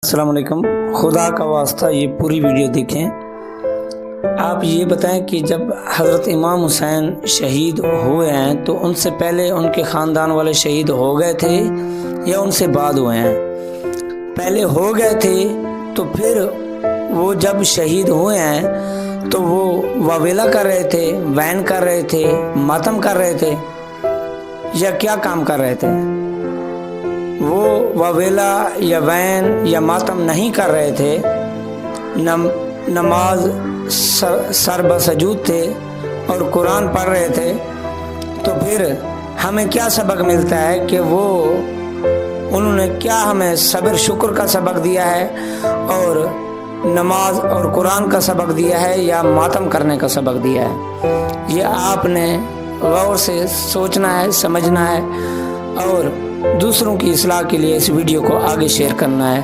السلام علیکم، خدا کا واسطہ یہ پوری ویڈیو دیکھیں۔ آپ یہ بتائیں کہ جب حضرت امام حسین شہید ہوئے ہیں تو ان سے پہلے ان کے خاندان والے شہید ہو گئے تھے یا ان سے بعد ہوئے ہیں؟ پہلے ہو گئے تھے تو پھر وہ جب شہید ہوئے ہیں تو وہ واویلا کر رہے تھے، وین کر رہے تھے، ماتم کر رہے تھے یا کیا کام کر رہے تھے؟ وہ واویلا یا وین یا ماتم نہیں کر رہے تھے، نماز سر بسجود تھے اور قرآن پڑھ رہے تھے، تو پھر ہمیں کیا سبق ملتا ہے کہ انہوں نے کیا ہمیں صبر شکر کا سبق دیا ہے اور نماز اور قرآن کا سبق دیا ہے یا ماتم کرنے کا سبق دیا ہے؟ یہ آپ نے غور سے سوچنا ہے، سمجھنا ہے اور دوسروں کی اصلاح کے لیے اس ویڈیو کو آگے شیئر کرنا ہے۔